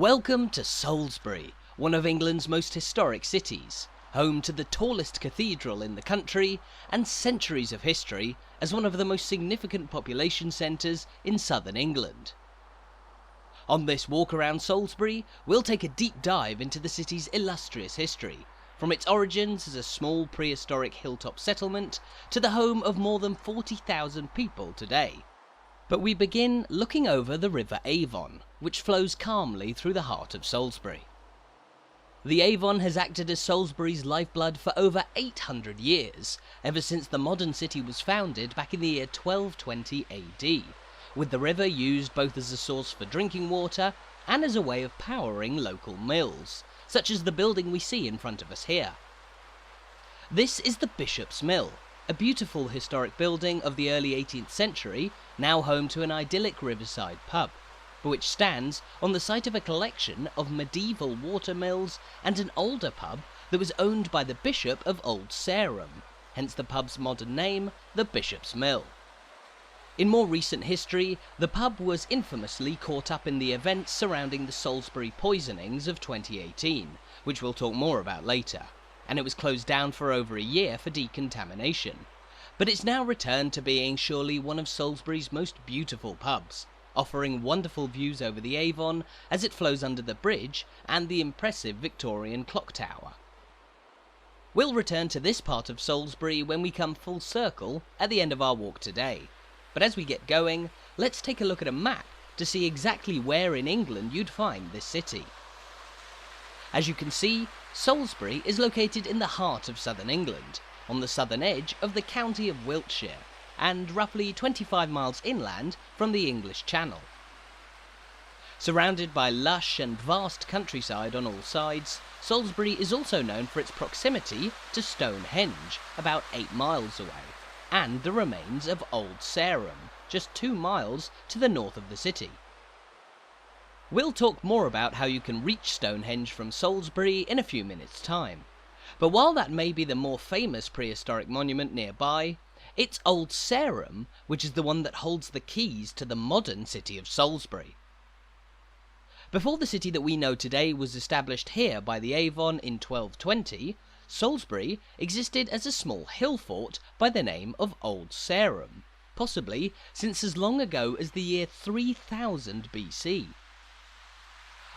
Welcome to Salisbury, one of England's most historic cities, home to the tallest cathedral in the country and centuries of history as one of the most significant population centres in southern England. On this walk around Salisbury, we'll take a deep dive into the city's illustrious history, from its origins as a small prehistoric hilltop settlement to the home of more than 40,000 people today. But we begin looking over the River Avon, which flows calmly through the heart of Salisbury. The Avon has acted as Salisbury's lifeblood for over 800 years, ever since the modern city was founded back in the year 1220 AD, with the river used both as a source for drinking water and as a way of powering local mills, such as the building we see in front of us here. This is the Bishop's Mill, a beautiful historic building of the early 18th century, now home to an idyllic riverside pub, which stands on the site of a collection of medieval water mills and an older pub that was owned by the Bishop of Old Sarum, hence the pub's modern name, the Bishop's Mill. In more recent history, the pub was infamously caught up in the events surrounding the Salisbury poisonings of 2018, which we'll talk more about later, and it was closed down for over a year for decontamination. But it's now returned to being surely one of Salisbury's most beautiful pubs, offering wonderful views over the Avon as it flows under the bridge and the impressive Victorian clock tower. We'll return to this part of Salisbury when we come full circle at the end of our walk today. But as we get going, let's take a look at a map to see exactly where in England you'd find this city. As you can see, Salisbury is located in the heart of southern England, on the southern edge of the county of Wiltshire, and roughly 25 miles inland from the English Channel. Surrounded by lush and vast countryside on all sides, Salisbury is also known for its proximity to Stonehenge, about 8 miles away, and the remains of Old Sarum, just 2 miles to the north of the city. We'll talk more about how you can reach Stonehenge from Salisbury in a few minutes' time. But while that may be the more famous prehistoric monument nearby, it's Old Sarum which is the one that holds the keys to the modern city of Salisbury. Before the city that we know today was established here by the Avon in 1220, Salisbury existed as a small hill fort by the name of Old Sarum, possibly since as long ago as the year 3000 BC.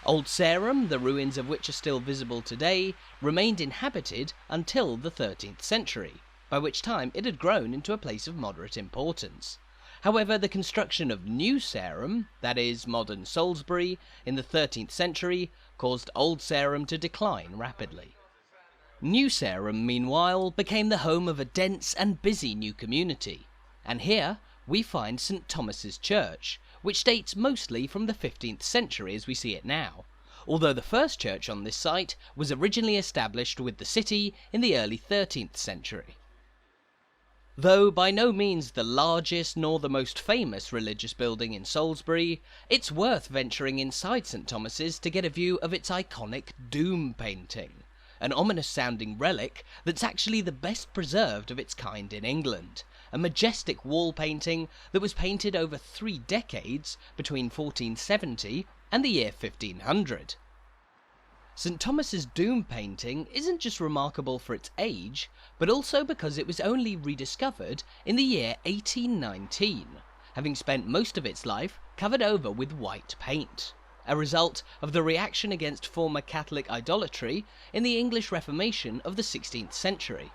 Old Sarum, the ruins of which are still visible today, remained inhabited until the 13th century, by which time it had grown into a place of moderate importance. However, the construction of New Sarum, that is, modern Salisbury, in the 13th century, caused Old Sarum to decline rapidly. New Sarum, meanwhile, became the home of a dense and busy new community, and here we find St Thomas's Church, which dates mostly from the 15th century as we see it now, although the first church on this site was originally established with the city in the early 13th century. Though by no means the largest nor the most famous religious building in Salisbury, it's worth venturing inside St Thomas's to get a view of its iconic doom painting, an ominous sounding relic that's actually the best preserved of its kind in England, a majestic wall painting that was painted over 3 decades between 1470 and the year 1500. St Thomas's doom painting isn't just remarkable for its age, but also because it was only rediscovered in the year 1819, having spent most of its life covered over with white paint, a result of the reaction against former Catholic idolatry in the English Reformation of the 16th century.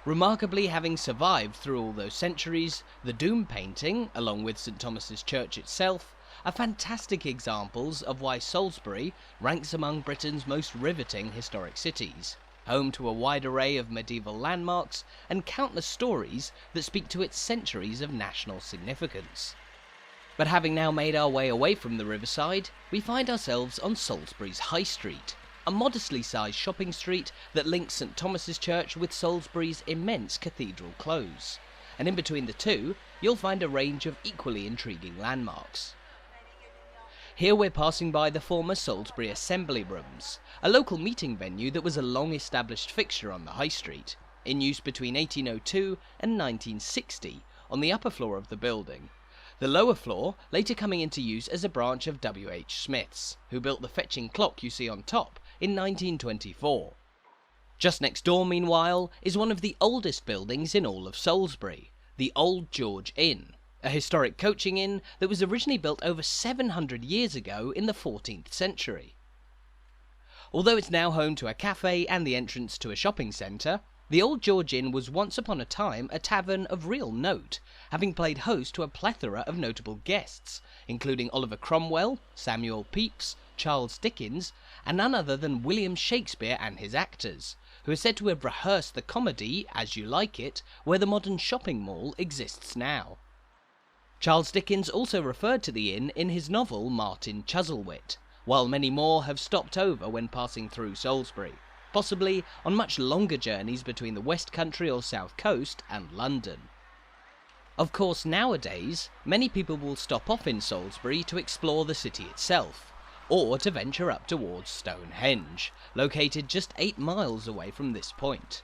Remarkably having survived through all those centuries, the doom painting, along with St Thomas's Church itself, are fantastic examples of why Salisbury ranks among Britain's most riveting historic cities, home to a wide array of medieval landmarks and countless stories that speak to its centuries of national significance. But having now made our way away from the riverside, we find ourselves on Salisbury's High Street, a modestly sized shopping street that links St Thomas's Church with Salisbury's immense Cathedral Close, and in between the two, you'll find a range of equally intriguing landmarks. Here we're passing by the former Salisbury Assembly Rooms, a local meeting venue that was a long-established fixture on the High Street, in use between 1802 and 1960 on the upper floor of the building, the lower floor later coming into use as a branch of W.H. Smith's, who built the fetching clock you see on top in 1924. Just next door, meanwhile, is one of the oldest buildings in all of Salisbury, the Old George Inn, a historic coaching inn that was originally built over 700 years ago in the 14th century. Although it's now home to a cafe and the entrance to a shopping centre, the Old George Inn was once upon a time a tavern of real note, having played host to a plethora of notable guests, including Oliver Cromwell, Samuel Pepys, Charles Dickens, and none other than William Shakespeare and his actors, who are said to have rehearsed the comedy As You Like It, where the modern shopping mall exists now. Charles Dickens also referred to the inn in his novel Martin Chuzzlewit, while many more have stopped over when passing through Salisbury, possibly on much longer journeys between the West Country or South Coast and London. Of course, nowadays, many people will stop off in Salisbury to explore the city itself, or to venture up towards Stonehenge, located just 8 miles away from this point.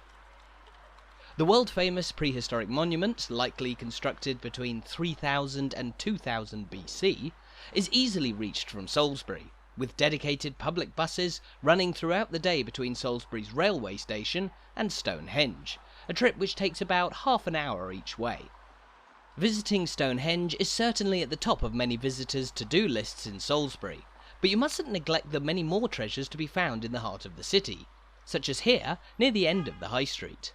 The world-famous prehistoric monument, likely constructed between 3000 and 2000 BC, is easily reached from Salisbury, with dedicated public buses running throughout the day between Salisbury's railway station and Stonehenge, a trip which takes about half an hour each way. Visiting Stonehenge is certainly at the top of many visitors' to-do lists in Salisbury, but you mustn't neglect the many more treasures to be found in the heart of the city, such as here near the end of the High Street.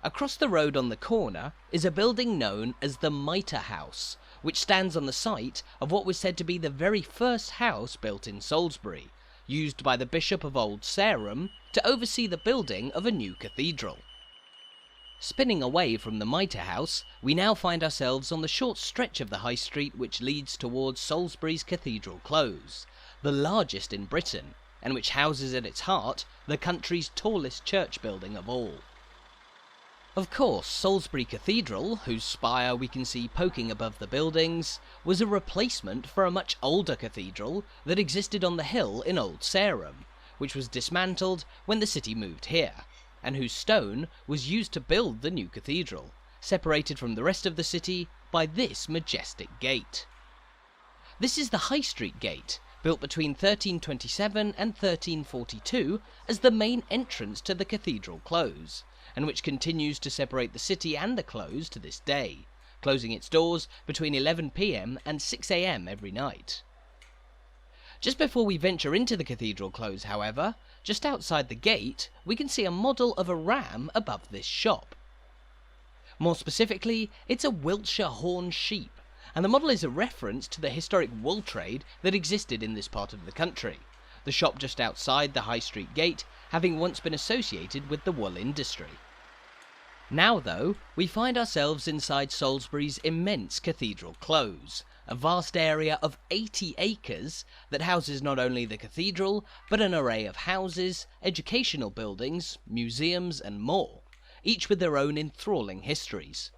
Across the road on the corner is a building known as the Mitre House, which stands on the site of what was said to be the very first house built in Salisbury, used by the Bishop of Old Sarum to oversee the building of a new cathedral. Spinning away from the Mitre House, we now find ourselves on the short stretch of the High Street which leads towards Salisbury's Cathedral Close, the largest in Britain, and which houses at its heart the country's tallest church building of all. Of course, Salisbury Cathedral, whose spire we can see poking above the buildings, was a replacement for a much older cathedral that existed on the hill in Old Sarum, which was dismantled when the city moved here, and whose stone was used to build the new cathedral, separated from the rest of the city by this majestic gate. This is the High Street Gate, built between 1327 and 1342 as the main entrance to the Cathedral Close, and which continues to separate the city and the close to this day, closing its doors between 11 p.m. and 6 a.m. every night. Just before we venture into the Cathedral Close, however, just outside the gate, we can see a model of a ram above this shop. More specifically, it's a Wiltshire horn sheep, and the model is a reference to the historic wool trade that existed in this part of the country, the shop just outside the High Street Gate having once been associated with the wool industry. Now, though, we find ourselves inside Salisbury's immense Cathedral Close, a vast area of 80 acres that houses not only the cathedral, but an array of houses, educational buildings, museums and more, each with their own enthralling histories.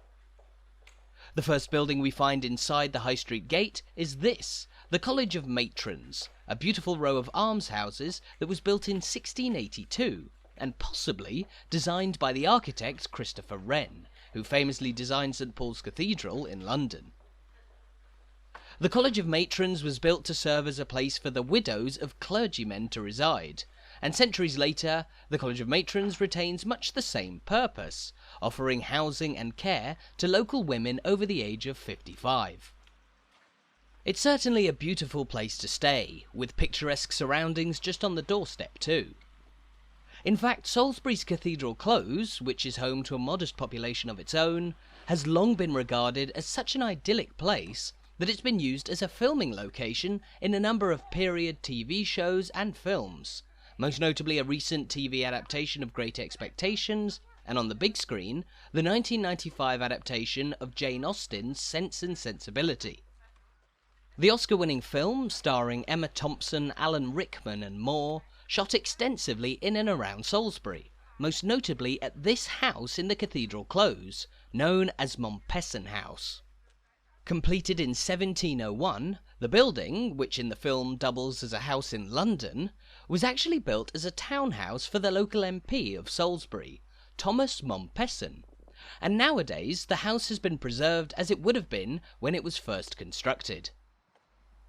The first building we find inside the High Street Gate is this, the College of Matrons, a beautiful row of almshouses that was built in 1682, and possibly designed by the architect Christopher Wren, who famously designed St Paul's Cathedral in London. The College of Matrons was built to serve as a place for the widows of clergymen to reside, and centuries later, the College of Matrons retains much the same purpose, offering housing and care to local women over the age of 55. It's certainly a beautiful place to stay, with picturesque surroundings just on the doorstep too. In fact, Salisbury's Cathedral Close, which is home to a modest population of its own, has long been regarded as such an idyllic place that it's been used as a filming location in a number of period TV shows and films, most notably a recent TV adaptation of Great Expectations, and on the big screen, the 1995 adaptation of Jane Austen's Sense and Sensibility. The Oscar-winning film, starring Emma Thompson, Alan Rickman and more, shot extensively in and around Salisbury, most notably at this house in the Cathedral Close, known as Mompesson House. Completed in 1701, the building, which in the film doubles as a house in London, was actually built as a townhouse for the local MP of Salisbury, Thomas Mompesson, and nowadays the house has been preserved as it would have been when it was first constructed.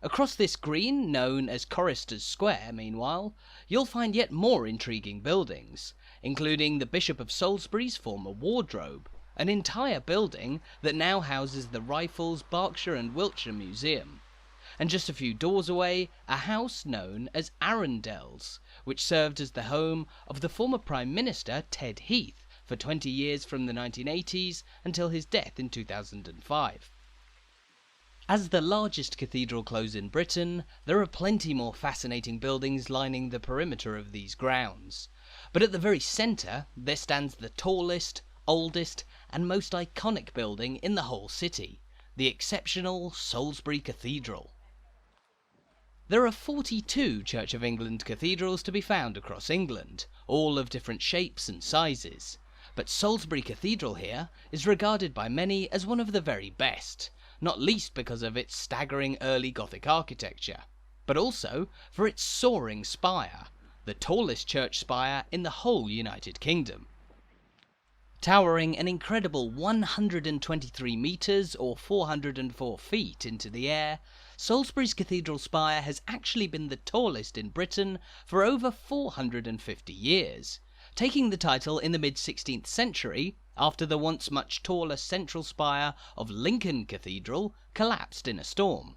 Across this green, known as Choristers Square, meanwhile, you'll find yet more intriguing buildings, including the Bishop of Salisbury's former wardrobe, an entire building that now houses the Rifles, Berkshire and Wiltshire Museum, and just a few doors away, a house known as Arundel's, which served as the home of the former Prime Minister Ted Heath for 20 years from the 1980s until his death in 2005. As the largest cathedral close in Britain, there are plenty more fascinating buildings lining the perimeter of these grounds. But at the very centre, there stands the tallest, oldest, and most iconic building in the whole city, the exceptional Salisbury Cathedral. There are 42 Church of England cathedrals to be found across England, all of different shapes and sizes, but Salisbury Cathedral here is regarded by many as one of the very best, not least because of its staggering early Gothic architecture, but also for its soaring spire, the tallest church spire in the whole United Kingdom. Towering an incredible 123 metres or 404 feet into the air, Salisbury's cathedral spire has actually been the tallest in Britain for over 450 years, taking the title in the mid-16th century after the once much taller central spire of Lincoln Cathedral collapsed in a storm.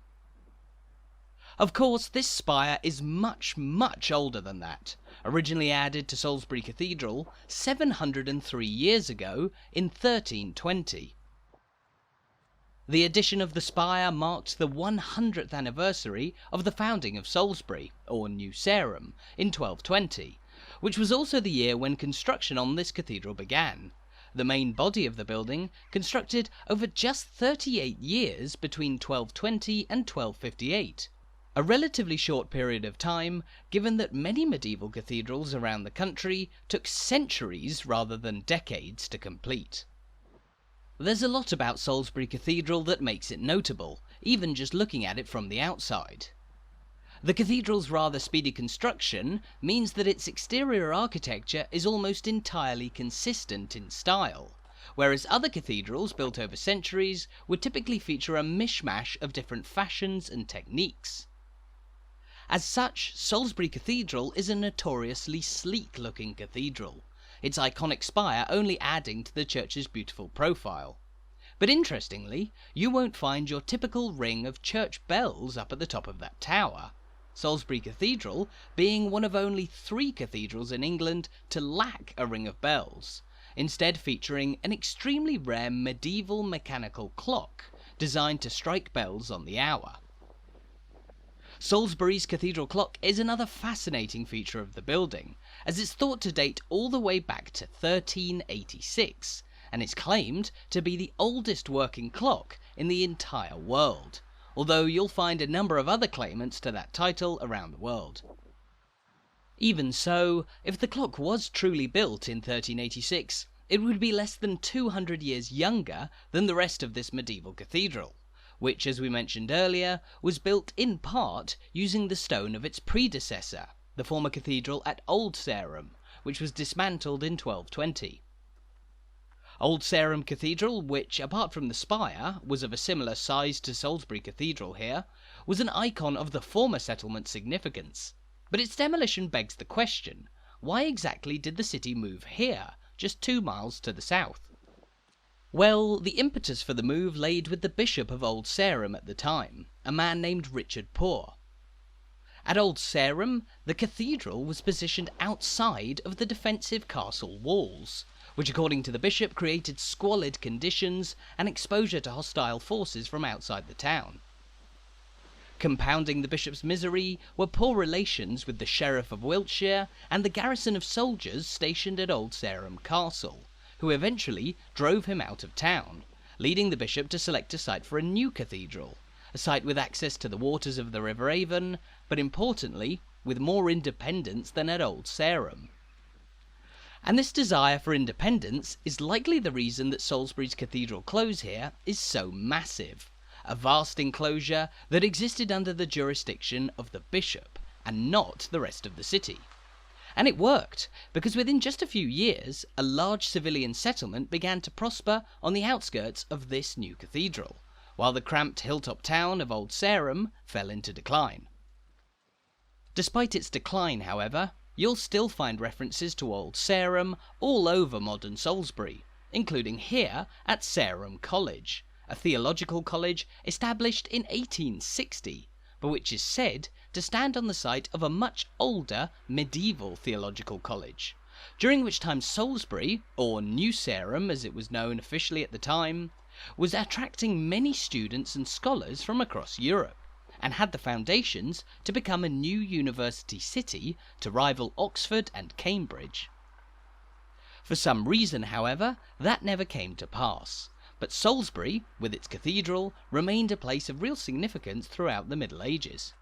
Of course, this spire is much, much older than that, originally added to Salisbury Cathedral 703 years ago in 1320. The addition of the spire marked the 100th anniversary of the founding of Salisbury, or New Sarum, in 1220, which was also the year when construction on this cathedral began. The main body of the building constructed over just 38 years between 1220 and 1258, a relatively short period of time given that many medieval cathedrals around the country took centuries rather than decades to complete. There's a lot about Salisbury Cathedral that makes it notable, even just looking at it from the outside. The cathedral's rather speedy construction means that its exterior architecture is almost entirely consistent in style, whereas other cathedrals built over centuries would typically feature a mishmash of different fashions and techniques. As such, Salisbury Cathedral is a notoriously sleek-looking cathedral, its iconic spire only adding to the church's beautiful profile. But interestingly, you won't find your typical ring of church bells up at the top of that tower, Salisbury Cathedral being one of only 3 cathedrals in England to lack a ring of bells, instead featuring an extremely rare medieval mechanical clock designed to strike bells on the hour. Salisbury's cathedral clock is another fascinating feature of the building, as it's thought to date all the way back to 1386, and is claimed to be the oldest working clock in the entire world, although you'll find a number of other claimants to that title around the world. Even so, if the clock was truly built in 1386, it would be less than 200 years younger than the rest of this medieval cathedral, which, as we mentioned earlier, was built in part using the stone of its predecessor, the former cathedral at Old Sarum, which was dismantled in 1220. Old Sarum Cathedral, which, apart from the spire, was of a similar size to Salisbury Cathedral here, was an icon of the former settlement's significance. But its demolition begs the question, why exactly did the city move here, just 2 miles to the south? Well, the impetus for the move laid with the Bishop of Old Sarum at the time, a man named Richard Poor. At Old Sarum, the cathedral was positioned outside of the defensive castle walls, which according to the bishop created squalid conditions and exposure to hostile forces from outside the town. Compounding the bishop's misery were poor relations with the Sheriff of Wiltshire and the garrison of soldiers stationed at Old Sarum Castle, who eventually drove him out of town, leading the bishop to select a site for a new cathedral, a site with access to the waters of the River Avon, but importantly, with more independence than at Old Sarum. And this desire for independence is likely the reason that Salisbury's Cathedral Close here is so massive, a vast enclosure that existed under the jurisdiction of the bishop, and not the rest of the city. And it worked, because within just a few years, a large civilian settlement began to prosper on the outskirts of this new cathedral, while the cramped hilltop town of Old Sarum fell into decline. Despite its decline, however, you'll still find references to Old Sarum all over modern Salisbury, including here at Sarum College, a theological college established in 1860, but which is said to stand on the site of a much older medieval theological college, during which time Salisbury, or New Sarum as it was known officially at the time, was attracting many students and scholars from across Europe, and had the foundations to become a new university city to rival Oxford and Cambridge. For some reason, however, that never came to pass, but Salisbury, with its cathedral, remained a place of real significance throughout the Middle Ages.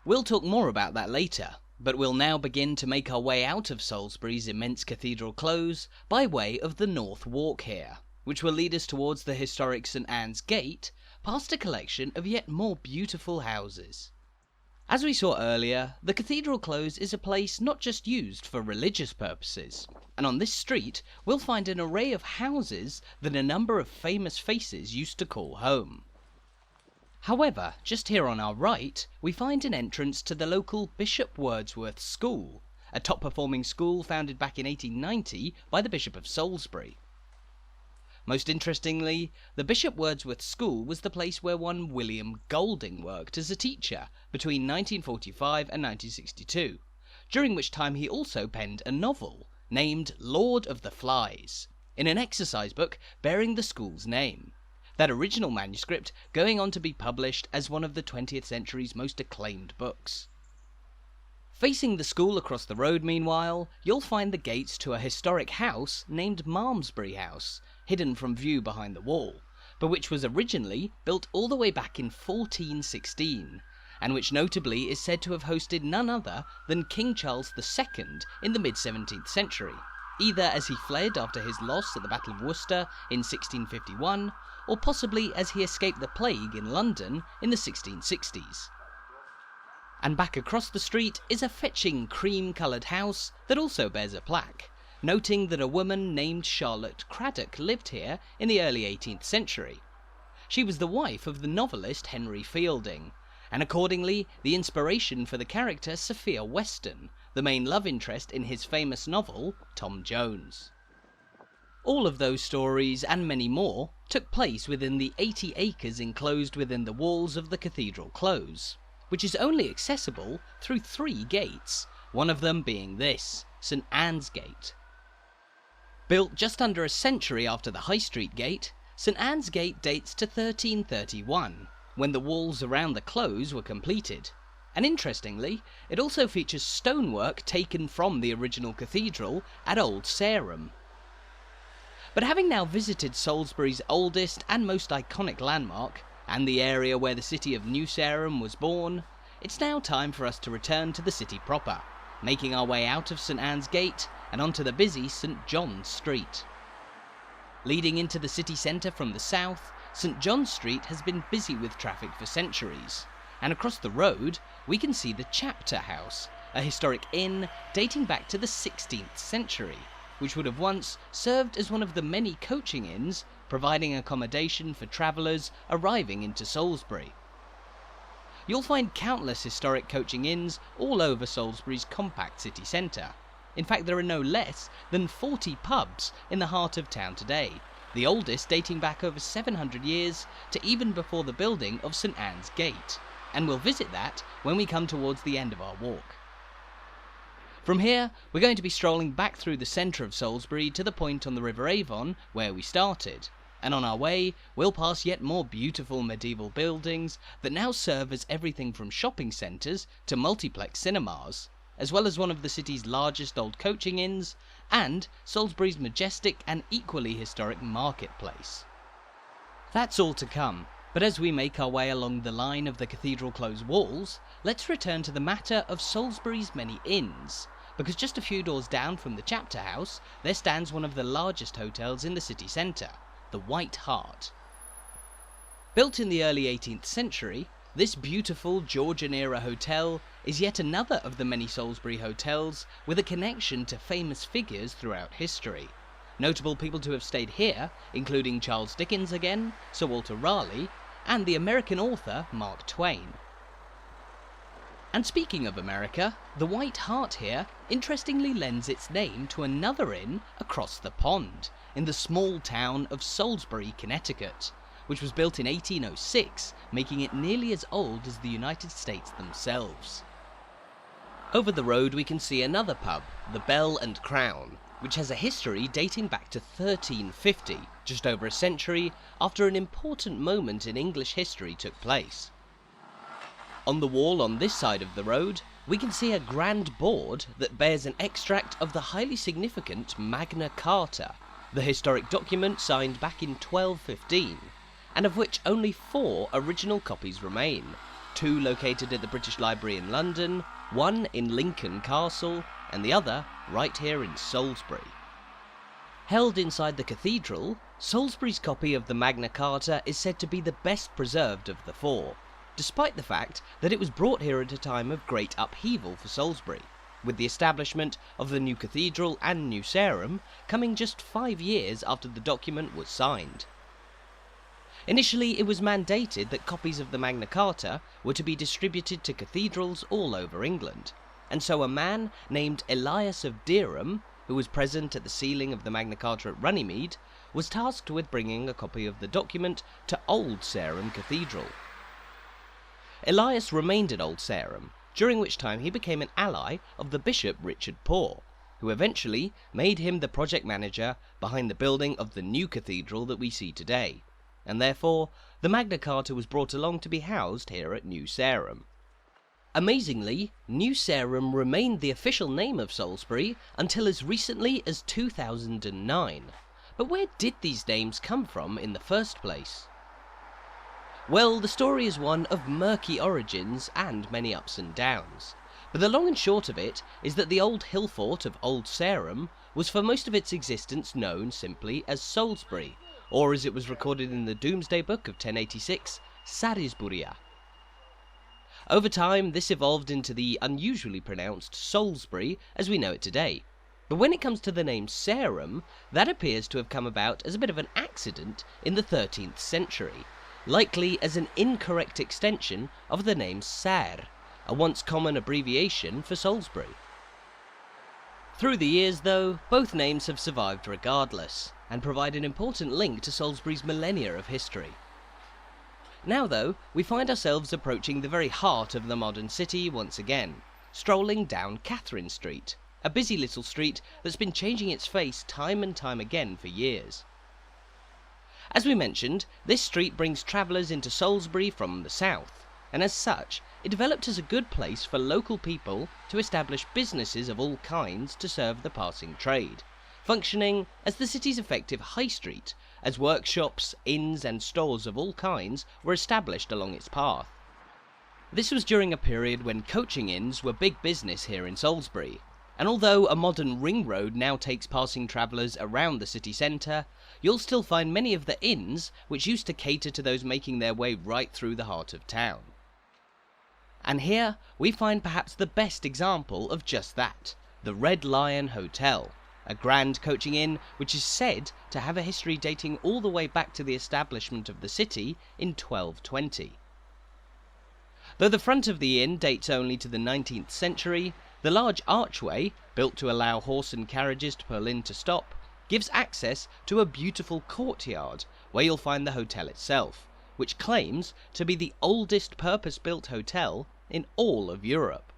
We'll talk more about that later, but we'll now begin to make our way out of Salisbury's immense Cathedral Close by way of the North Walk here, which will lead us towards the historic St Anne's Gate, past a collection of yet more beautiful houses. As we saw earlier, the Cathedral Close is a place not just used for religious purposes, and on this street we'll find an array of houses that a number of famous faces used to call home. However, just here on our right, we find an entrance to the local Bishop Wordsworth School, a top-performing school founded back in 1890 by the Bishop of Salisbury. Most interestingly, the Bishop Wordsworth School was the place where one William Golding worked as a teacher between 1945 and 1962, during which time he also penned a novel named Lord of the Flies, in an exercise book bearing the school's name, that original manuscript going on to be published as one of the 20th century's most acclaimed books. Facing the school across the road, meanwhile, you'll find the gates to a historic house named Malmesbury House, hidden from view behind the wall, but which was originally built all the way back in 1416, and which notably is said to have hosted none other than King Charles II in the mid-17th century, either as he fled after his loss at the Battle of Worcester in 1651, or possibly as he escaped the plague in London in the 1660s. And back across the street is a fetching cream-coloured house that also bears a plaque, noting that a woman named Charlotte Cradock lived here in the early 18th century. She was the wife of the novelist Henry Fielding, and accordingly the inspiration for the character Sophia Weston, the main love interest in his famous novel Tom Jones. All of those stories, and many more, took place within the 80 acres enclosed within the walls of the Cathedral Close, which is only accessible through 3 gates, one of them being this, St Anne's Gate. Built just under a century after the High Street Gate, St Anne's Gate dates to 1331, when the walls around the close were completed, and interestingly, it also features stonework taken from the original cathedral at Old Sarum. But having now visited Salisbury's oldest and most iconic landmark, and the area where the city of New Sarum was born, it's now time for us to return to the city proper, making our way out of St Anne's Gate and onto the busy St John's Street. Leading into the city centre from the south, St John's Street has been busy with traffic for centuries, and across the road we can see the Chapter House, a historic inn dating back to the 16th century, which would have once served as one of the many coaching inns providing accommodation for travellers arriving into Salisbury. You'll find countless historic coaching inns all over Salisbury's compact city centre. In fact, there are no less than 40 pubs in the heart of town today, the oldest dating back over 700 years to even before the building of St Anne's Gate, and we'll visit that when we come towards the end of our walk. From here, we're going to be strolling back through the centre of Salisbury to the point on the River Avon where we started, and on our way, we'll pass yet more beautiful medieval buildings that now serve as everything from shopping centres to multiplex cinemas, as well as one of the city's largest old coaching inns, and Salisbury's majestic and equally historic marketplace. That's all to come, but as we make our way along the line of the Cathedral Close walls, let's return to the matter of Salisbury's many inns, because just a few doors down from the Chapter House, there stands one of the largest hotels in the city centre, the White Hart. Built in the early 18th century, This beautiful Georgian-era hotel is yet another of the many Salisbury hotels with a connection to famous figures throughout history. Notable people to have stayed here, including Charles Dickens again, Sir Walter Raleigh, and the American author Mark Twain. And speaking of America, the White Hart here interestingly lends its name to another inn across the pond, in the small town of Salisbury, Connecticut, which was built in 1806, making it nearly as old as the United States themselves. Over the road we can see another pub, the Bell and Crown, which has a history dating back to 1350, just over a century after an important moment in English history took place. On the wall on this side of the road, we can see a grand board that bears an extract of the highly significant Magna Carta, the historic document signed back in 1215, and of which only 4 original copies remain, 2 located at the British Library in London, 1 in Lincoln Castle, and the other right here in Salisbury. Held inside the cathedral, Salisbury's copy of the Magna Carta is said to be the best preserved of the 4, despite the fact that it was brought here at a time of great upheaval for Salisbury, with the establishment of the new cathedral and new Sarum coming just 5 years after the document was signed. Initially, it was mandated that copies of the Magna Carta were to be distributed to cathedrals all over England, and so a man named Elias of Dereham, who was present at the sealing of the Magna Carta at Runnymede, was tasked with bringing a copy of the document to Old Sarum Cathedral. Elias remained at Old Sarum, during which time he became an ally of the Bishop Richard Poore, who eventually made him the project manager behind the building of the new cathedral that we see today, and therefore the Magna Carta was brought along to be housed here at New Sarum. Amazingly, New Sarum remained the official name of Salisbury until as recently as 2009. But where did these names come from in the first place? Well, the story is one of murky origins and many ups and downs. But the long and short of it is that the old hill fort of Old Sarum was for most of its existence known simply as Salisbury, or as it was recorded in the Domesday Book of 1086, Salisbury. Over time, this evolved into the unusually pronounced Salisbury as we know it today. But when it comes to the name Sarum, that appears to have come about as a bit of an accident in the 13th century, likely as an incorrect extension of the name Sar, a once common abbreviation for Salisbury. Through the years, though, both names have survived regardless, and provide an important link to Salisbury's millennia of history. Now, though, we find ourselves approaching the very heart of the modern city once again, strolling down Catherine Street, a busy little street that's been changing its face time and time again for years. As we mentioned, this street brings travellers into Salisbury from the south, and as such, it developed as a good place for local people to establish businesses of all kinds to serve the passing trade, functioning as the city's effective high street, as workshops, inns and stores of all kinds were established along its path. This was during a period when coaching inns were big business here in Salisbury, and although a modern ring road now takes passing travellers around the city centre, you'll still find many of the inns which used to cater to those making their way right through the heart of town. And here we find perhaps the best example of just that, the Red Lion Hotel, a grand coaching inn which is said to have a history dating all the way back to the establishment of the city in 1220. Though the front of the inn dates only to the 19th century, the large archway, built to allow horse and carriages to pull in to stop, gives access to a beautiful courtyard where you'll find the hotel itself, which claims to be the oldest purpose-built hotel in all of Europe.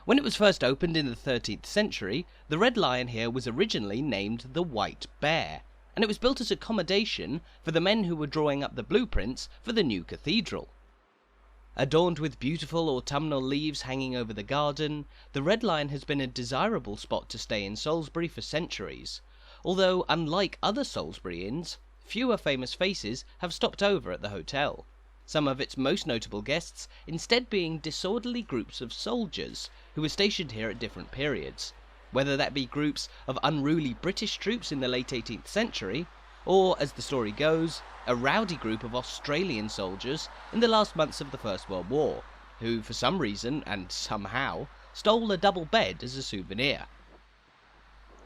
When it was first opened in the 13th century, the Red Lion here was originally named the White Bear, and it was built as accommodation for the men who were drawing up the blueprints for the new cathedral. Adorned with beautiful autumnal leaves hanging over the garden, the Red Lion has been a desirable spot to stay in Salisbury for centuries, although unlike other Salisbury inns, fewer famous faces have stopped over at the hotel, some of its most notable guests instead being disorderly groups of soldiers who were stationed here at different periods, whether that be groups of unruly British troops in the late 18th century, or, as the story goes, a rowdy group of Australian soldiers in the last months of the First World War, who for some reason, and somehow, stole a double bed as a souvenir.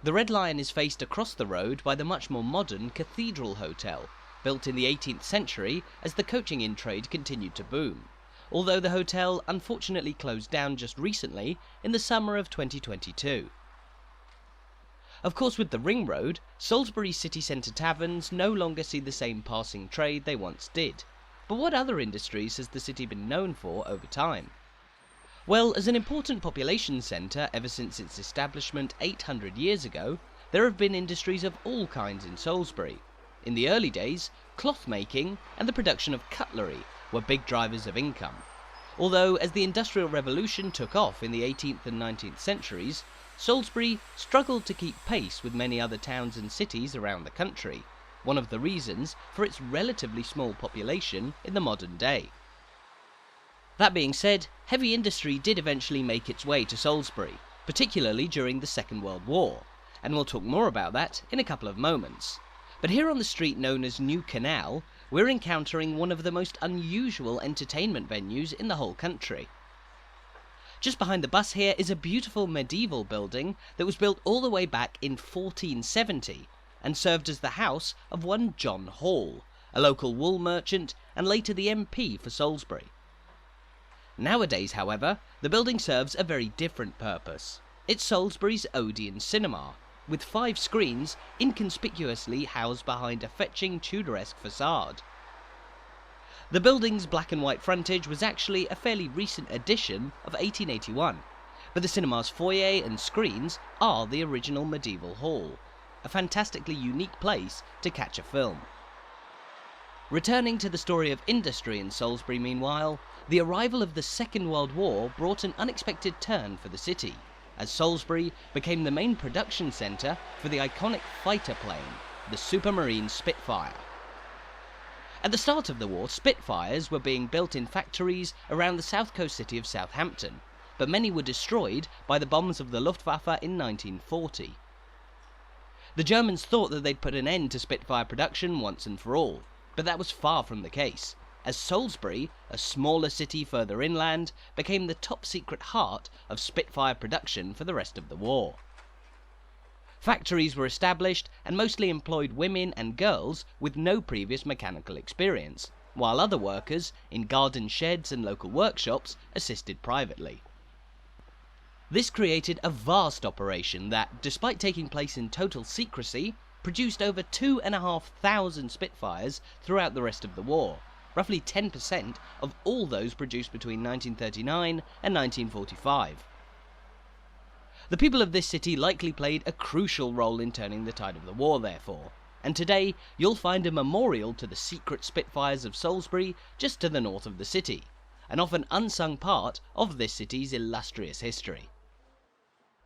The Red Lion is faced across the road by the much more modern Cathedral Hotel, built in the 18th century as the coaching in trade continued to boom, although the hotel unfortunately closed down just recently in the summer of 2022. Of course, with the Ring Road, Salisbury city centre taverns no longer see the same passing trade they once did. But what other industries has the city been known for over time? Well, as an important population centre ever since its establishment 800 years ago, there have been industries of all kinds in Salisbury. In the early days, cloth making and the production of cutlery were big drivers of income. Although, as the Industrial Revolution took off in the 18th and 19th centuries, Salisbury struggled to keep pace with many other towns and cities around the country, one of the reasons for its relatively small population in the modern day. That being said, heavy industry did eventually make its way to Salisbury, particularly during the Second World War, and we'll talk more about that in a couple of moments. But here on the street known as New Canal, we're encountering one of the most unusual entertainment venues in the whole country. Just behind the bus here is a beautiful medieval building that was built all the way back in 1470 and served as the house of one John Hall, a local wool merchant and later the MP for Salisbury. Nowadays, however, the building serves a very different purpose. It's Salisbury's Odeon cinema, with 5 screens inconspicuously housed behind a fetching Tudoresque facade. The building's black and white frontage was actually a fairly recent addition of 1881, but the cinema's foyer and screens are the original medieval hall, a fantastically unique place to catch a film. Returning to the story of industry in Salisbury meanwhile, the arrival of the Second World War brought an unexpected turn for the city, as Salisbury became the main production centre for the iconic fighter plane, the Supermarine Spitfire. At the start of the war, Spitfires were being built in factories around the south coast city of Southampton, but many were destroyed by the bombs of the Luftwaffe in 1940. The Germans thought that they'd put an end to Spitfire production once and for all, but that was far from the case, as Salisbury, a smaller city further inland, became the top-secret heart of Spitfire production for the rest of the war. Factories were established and mostly employed women and girls with no previous mechanical experience, while other workers in garden sheds and local workshops assisted privately. This created a vast operation that, despite taking place in total secrecy, produced over 2,500 Spitfires throughout the rest of the war, roughly 10% of all those produced between 1939 and 1945. The people of this city likely played a crucial role in turning the tide of the war, therefore, and today you'll find a memorial to the secret Spitfires of Salisbury just to the north of the city, an often unsung part of this city's illustrious history.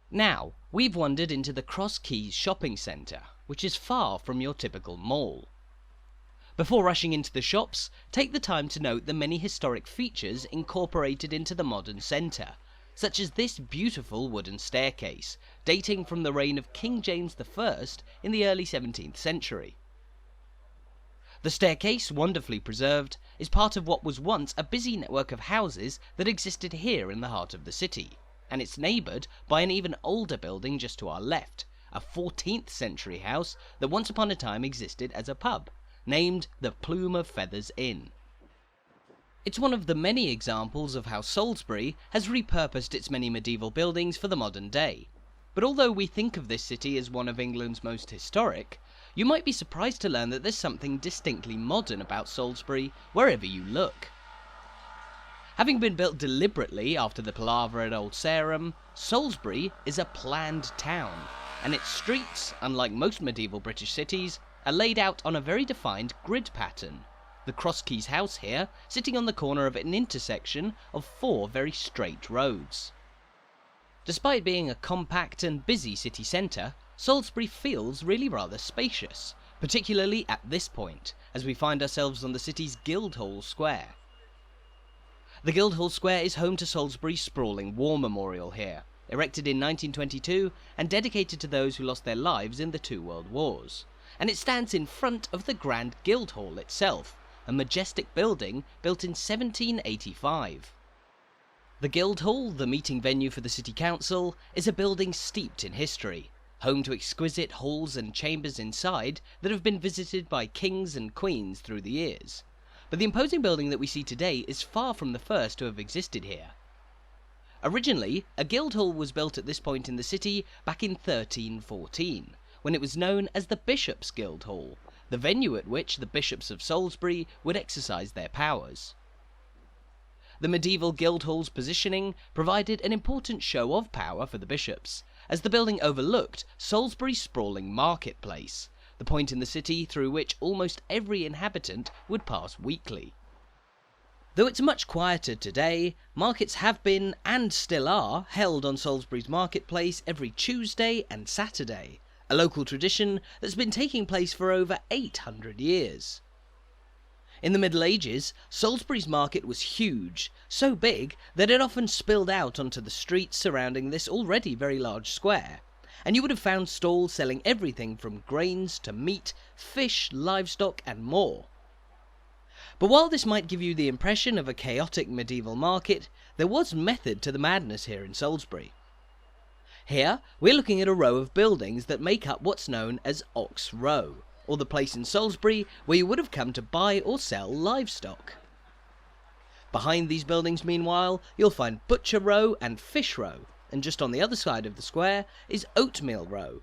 Now, we've wandered into the Cross Keys shopping centre, which is far from your typical mall. Before rushing into the shops, take the time to note the many historic features incorporated into the modern centre, such as this beautiful wooden staircase, dating from the reign of King James I in the early 17th century. The staircase, wonderfully preserved, is part of what was once a busy network of houses that existed here in the heart of the city, and it's neighboured by an even older building just to our left, a 14th century house that once upon a time existed as a pub, named the Plume of Feathers Inn. It's one of the many examples of how Salisbury has repurposed its many medieval buildings for the modern day. But although we think of this city as one of England's most historic, you might be surprised to learn that there's something distinctly modern about Salisbury wherever you look. Having been built deliberately after the palaver at Old Sarum, Salisbury is a planned town, and its streets, unlike most medieval British cities, are laid out on a very defined grid pattern. The Cross Keys house here, sitting on the corner of an intersection of 4 very straight roads. Despite being a compact and busy city centre, Salisbury feels really rather spacious, particularly at this point, as we find ourselves on the city's Guildhall Square. The Guildhall Square is home to Salisbury's sprawling war memorial here, erected in 1922 and dedicated to those who lost their lives in the 2 World Wars. and it stands in front of the Grand Guildhall itself, a majestic building built in 1785. The Guildhall, the meeting venue for the City Council, is a building steeped in history, home to exquisite halls and chambers inside that have been visited by kings and queens through the years. But the imposing building that we see today is far from the first to have existed here. Originally, a Guildhall was built at this point in the city back in 1314, when it was known as the Bishops' Guildhall, the venue at which the bishops of Salisbury would exercise their powers. The medieval Guildhall's positioning provided an important show of power for the bishops, as the building overlooked Salisbury's sprawling marketplace, the point in the city through which almost every inhabitant would pass weekly. Though it's much quieter today, markets have been, and still are, held on Salisbury's Marketplace every Tuesday and Saturday, a local tradition that's been taking place for over 800 years. In the Middle Ages, Salisbury's market was huge, so big that it often spilled out onto the streets surrounding this already very large square, and you would have found stalls selling everything from grains to meat, fish, livestock and more. But while this might give you the impression of a chaotic medieval market, there was method to the madness here in Salisbury. Here, we're looking at a row of buildings that make up what's known as Ox Row, or the place in Salisbury where you would have come to buy or sell livestock. Behind these buildings, meanwhile, you'll find Butcher Row and Fish Row, and just on the other side of the square is Oatmeal Row.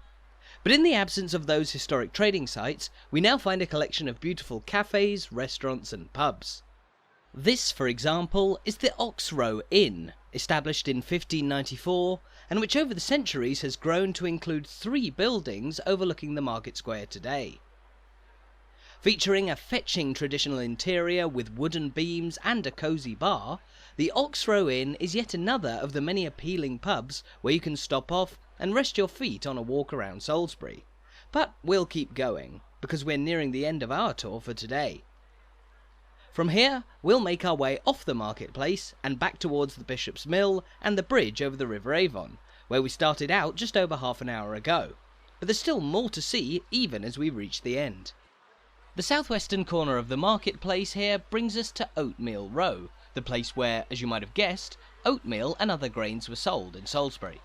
But in the absence of those historic trading sites, we now find a collection of beautiful cafes, restaurants and pubs. This, for example, is the Ox Row Inn, established in 1594, and which over the centuries has grown to include 3 buildings overlooking the market square today. Featuring a fetching traditional interior with wooden beams and a cosy bar, the Ox Row Inn is yet another of the many appealing pubs where you can stop off and rest your feet on a walk around Salisbury. But we'll keep going, because we're nearing the end of our tour for today. From here, we'll make our way off the marketplace and back towards the Bishop's Mill and the bridge over the River Avon, where we started out just over half an hour ago. But there's still more to see even as we reach the end. The southwestern corner of the marketplace here brings us to Oatmeal Row, the place where, as you might have guessed, oatmeal and other grains were sold in Salisbury.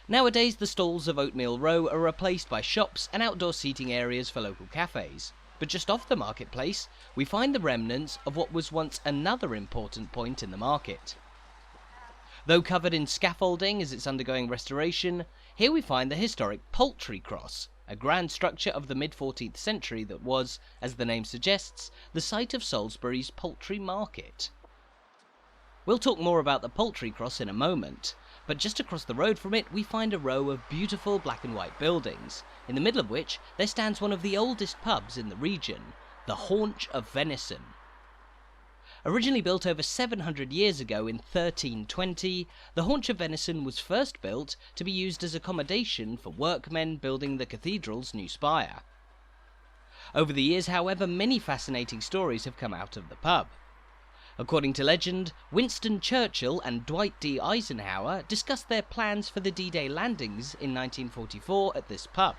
Nowadays, the stalls of Oatmeal Row are replaced by shops and outdoor seating areas for local cafes, but just off the marketplace, we find the remnants of what was once another important point in the market. Though covered in scaffolding as it's undergoing restoration, here we find the historic Poultry Cross, a grand structure of the mid-14th century that was, as the name suggests, the site of Salisbury's poultry market. We'll talk more about the Poultry Cross in a moment, but just across the road from it we find a row of beautiful black and white buildings, in the middle of which there stands one of the oldest pubs in the region, the Haunch of Venison. Originally built over 700 years ago in 1320, the Haunch of Venison was first built to be used as accommodation for workmen building the cathedral's new spire. Over the years, however, many fascinating stories have come out of the pub. According to legend, Winston Churchill and Dwight D. Eisenhower discussed their plans for the D-Day landings in 1944 at this pub,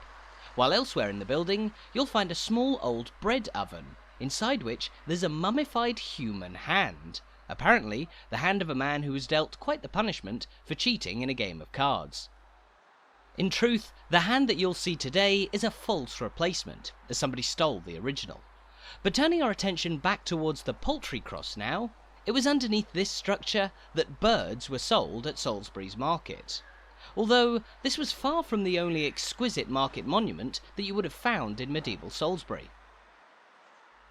while elsewhere in the building you'll find a small old bread oven, inside which there's a mummified human hand, apparently the hand of a man who was dealt quite the punishment for cheating in a game of cards. In truth, the hand that you'll see today is a false replacement, as somebody stole the original. But turning our attention back towards the Poultry Cross now, it was underneath this structure that birds were sold at Salisbury's market. Although this was far from the only exquisite market monument that you would have found in medieval Salisbury.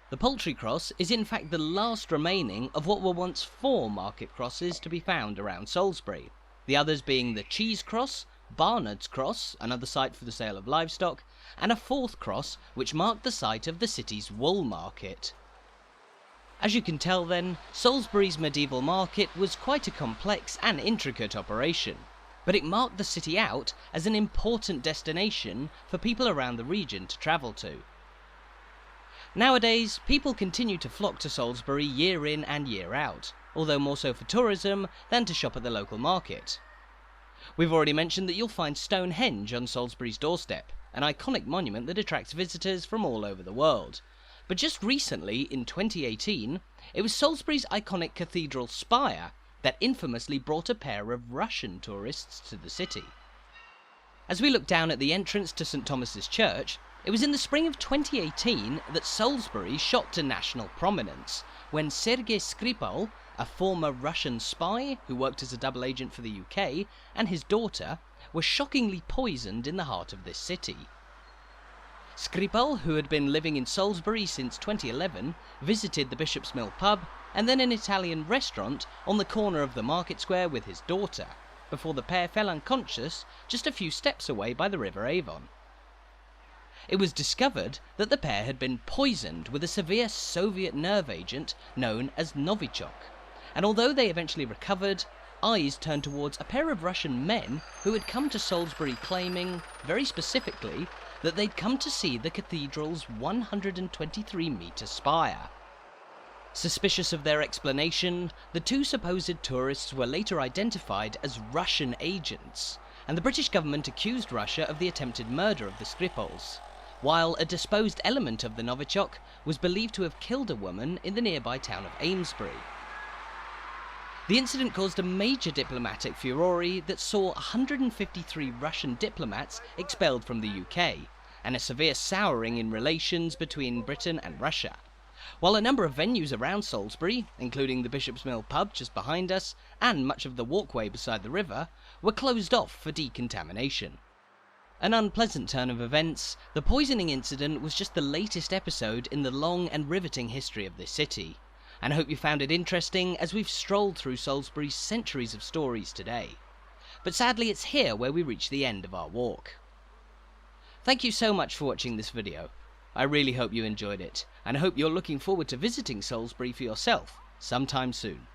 The Poultry Cross is in fact the last remaining of what were once 4 market crosses to be found around Salisbury, the others being the Cheese Cross, Barnard's Cross, another site for the sale of livestock, and a 4th cross which marked the site of the city's wool market. As you can tell then, Salisbury's medieval market was quite a complex and intricate operation, but it marked the city out as an important destination for people around the region to travel to. Nowadays, people continue to flock to Salisbury year in and year out, although more so for tourism than to shop at the local market. We've already mentioned that you'll find Stonehenge on Salisbury's doorstep, an iconic monument that attracts visitors from all over the world. But just recently, in 2018, it was Salisbury's iconic cathedral spire that infamously brought a pair of Russian tourists to the city. As we look down at the entrance to St Thomas's Church, it was in the spring of 2018 that Salisbury shot to national prominence, when Sergei Skripal, a former Russian spy who worked as a double agent for the UK, and his daughter were shockingly poisoned in the heart of this city. Skripal, who had been living in Salisbury since 2011, visited the Bishop's Mill pub and then an Italian restaurant on the corner of the market square with his daughter, before the pair fell unconscious just a few steps away by the river Avon. It was discovered that the pair had been poisoned with a severe Soviet nerve agent known as Novichok, and although they eventually recovered, eyes turned towards a pair of Russian men who had come to Salisbury claiming, very specifically, that they'd come to see the cathedral's 123-metre spire. Suspicious of their explanation, the two supposed tourists were later identified as Russian agents, and the British government accused Russia of the attempted murder of the Skripals, while a disposed element of the Novichok was believed to have killed a woman in the nearby town of Amesbury. The incident caused a major diplomatic furore that saw 153 Russian diplomats expelled from the UK, and a severe souring in relations between Britain and Russia, while a number of venues around Salisbury, including the Bishop's Mill pub just behind us, and much of the walkway beside the river, were closed off for decontamination. An unpleasant turn of events, the poisoning incident was just the latest episode in the long and riveting history of this city, and I hope you found it interesting as we've strolled through Salisbury's centuries of stories today. But sadly it's here where we reach the end of our walk. Thank you so much for watching this video. I really hope you enjoyed it, and I hope you're looking forward to visiting Salisbury for yourself sometime soon.